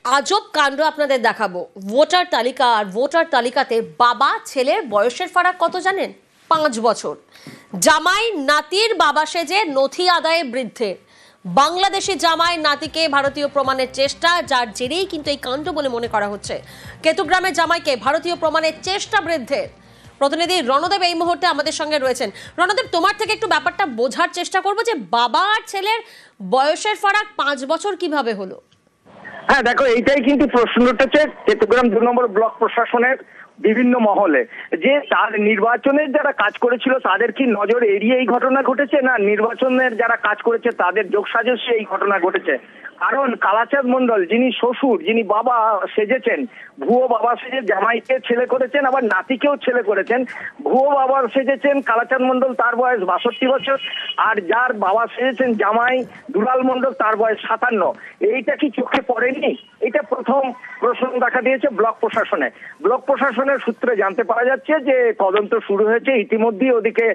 আজব কাণ্ড আপনাদের দেখাবো। ভোটার তালিকা আর ভোটার তালিকাতে বাবা ছেলের বয়সের ফারাক কত জানেন? 5 বছর। জামাই নাতির বাবা সেজে নথি আদায়ে বৃদ্ধের। বাংলাদেশি জামাই নাতিকে ভারতীয় প্রমাণের চেষ্টা, যার জেরেই কিন্তু এই কাণ্ড বলে মনে করা হচ্ছে। কেতুগ্রামের জামাইকে ভারতীয় প্রমাণের চেষ্টা বৃদ্ধের। প্রতিনিধি রণদেব এই মুহূর্তে আমাদের সঙ্গে রয়েছেন। রণদেব, তোমার থেকে একটু ব্যাপারটা বোঝার চেষ্টা করবো যে বাবা আর ছেলের বয়সের ফারাক 5 বছর কিভাবে হলো। হ্যাঁ দেখো, এইটাই কিন্তু প্রশ্ন উঠেছে চট্টগ্রাম 2 নম্বর ব্লক প্রশাসনের বিভিন্ন মহলে, যে তার নির্বাচনের যারা কাজ করেছিল তাদের কি নজর এড়িয়ে এই ঘটনা ঘটেছে, না নির্বাচনের যারা কাজ করেছে তাদের যোগসাজশে এই ঘটনা ঘটেছে। কারণ কালাচাঁদ মণ্ডল, যিনি শ্বশুর, যিনি বাবা সেজেছেন, ভুয়ো বাবা সেজে জামাইকে ছেলে করেছেন, আবার নাতিকেও ছেলে করেছেন। ভুয়ো বাবা সেজেছেন কালাচাঁদ মণ্ডল, তার বয়স 62 বছর, আর যার বাবা সেজেছেন জামাই দুলাল মণ্ডল, তার বয়স 57। এইটা কি চোখে পড়েনি? এটা প্রথম প্রশ্ন দেখা দিয়েছে ব্লক প্রশাসনে। ব্লক প্রশাসনের সূত্রে জানতে পারা যাচ্ছে যে তদন্ত শুরু হয়েছে ইতিমধ্যেই। ওদিকে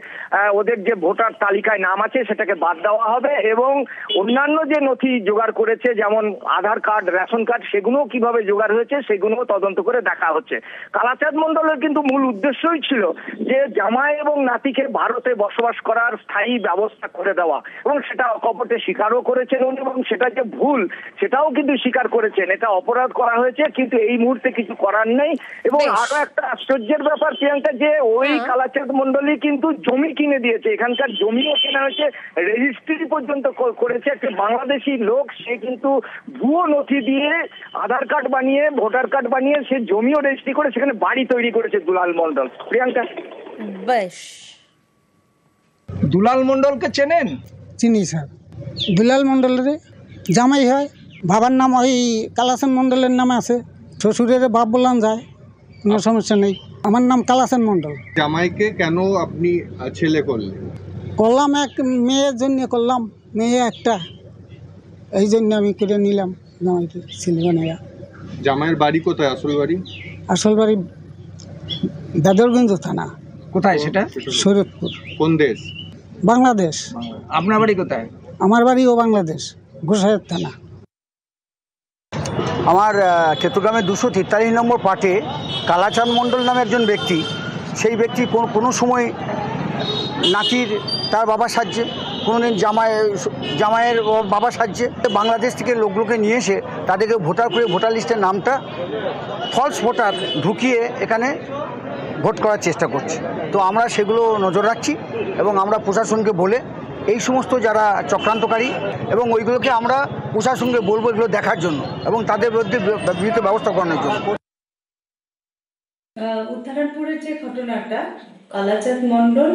ওদের যে ভোটার তালিকায় নাম আছে সেটাকে বাদ দেওয়া হবে, এবং অন্যান্য যে নথি জোগাড় করেছে যেমন আধার কার্ড, রেশন কার্ড, সেগুলো কিভাবে জোগাড় হয়েছে সেগুলো তদন্ত করে দেখা হচ্ছে। কালাচাঁদ মণ্ডলের কিন্তু মূল উদ্দেশ্যই ছিল যে জামাই এবং নাতিকে ভারতে বসবাস করার স্থায়ী ব্যবস্থা করে দেওয়া, এবং সেটা অকপটে স্বীকারও করেছেন উনি, এবং সেটা যে ভুল সেটাও কিন্তু স্বীকার করেছেন। এটা অপরাধ করা হয়েছে, কিন্তু এই মুহূর্তে কিছু করার নেই। এবং আরো একটা আশ্চর্যের ব্যাপার প্রিয়াঙ্কা, যে ওই কালাচাঁদ মণ্ডলী কিন্তু জমি কিনে দিয়েছে, এখানকার জমিও কেনা হয়েছে, রেজিস্ট্রি পর্যন্ত করেছে। একটা বাংলাদেশি লোক, সে কিন্তু ভুয়ো নথি দিয়ে আধার কার্ড বানিয়ে, ভোটার কার্ড বানিয়ে সে জমিও রেজিস্ট্রি করে সেখানে বাড়ি তৈরি করেছে দুলাল মণ্ডল। প্রিয়াঙ্কা, বেশ। দুলাল মণ্ডলকে চেনেন? চিনি স্যার। দুলাল মণ্ডলের জামাই হয়, বাবার নাম ওই কালাচাঁদ মণ্ডলের নামে আছে, শ্বশুরের বাপ বললাম যায়, কোনো সমস্যা নেই। আমার নাম কালাচাঁদ মণ্ডল। জামাইকে কেন আপনি ছেলে করলেন? করলাম এক মেয়ের জন্য করলাম, মেয়ে একটা, এই জন্য আমি করে নিলাম জামাইকে ছেলে বানাইয়া। জামাইয়ের বাড়ি কোথায়? আসল বাড়ি? আসল বাড়ি বেদরগঞ্জ থানা। কোথায় সেটা? শরীয়তপুর। কোন দেশ? বাংলাদেশ। আপনার বাড়ি কোথায়? আমার বাড়িও বাংলাদেশ, গোসাইয়ের থানা। আমার কেতুগ্রামের 243 নম্বর পার্টে কালাচাঁদ মণ্ডল নামে একজন ব্যক্তি, সেই ব্যক্তি কোনো সময় নাতির তার বাবা সাজছে, কোনোদিন জামাইয়ের বাবা সাজছে। বাংলাদেশ থেকে লোকগুলোকে নিয়ে এসে তাদেরকে ভোটার করে ভোটার লিস্টের নামটা ফলস ভোটার ঢুকিয়ে এখানে ভোট করার চেষ্টা করছে। তো আমরা সেগুলো নজর রাখছি, এবং আমরা প্রশাসনকে বলে এই সমস্ত যারা চক্রান্তকারী এবং ওইগুলোকে আমরা প্রশাসনকে বলবো এগুলো দেখার জন্য এবং তাদের বিরুদ্ধে বিহিত ব্যবস্থা করানোর জন্য। উত্তরায়ণপুরের যে ঘটনাটা, কালাচাঁদ মণ্ডল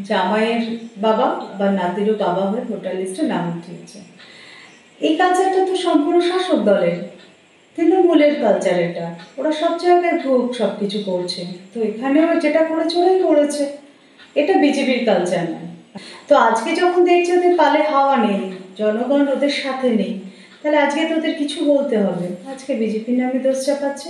জামাইয়ের বাবা বা নাতিরও বাবা হয়ে ভোটার লিস্টে নাম উঠিয়েছে, এই কালচারটা তো সম্পূর্ণ শাসক দলের, তৃণমূলের কালচার। এটা ওরা সব জায়গায় সব কিছু করছে, তো এখানেও যেটা করেছে ওরাই করেছে, এটা বিজেপির কালচার নয়। তো আজকে যখন দেখছে ওদের পালে হাওয়া নেই, জনগণ ওদের সাথে নেই, তাহলে আজকে তো ওদের কিছু বলতে হবে। আজকে বিজেপির নামে দোষ চাপাচ্ছে।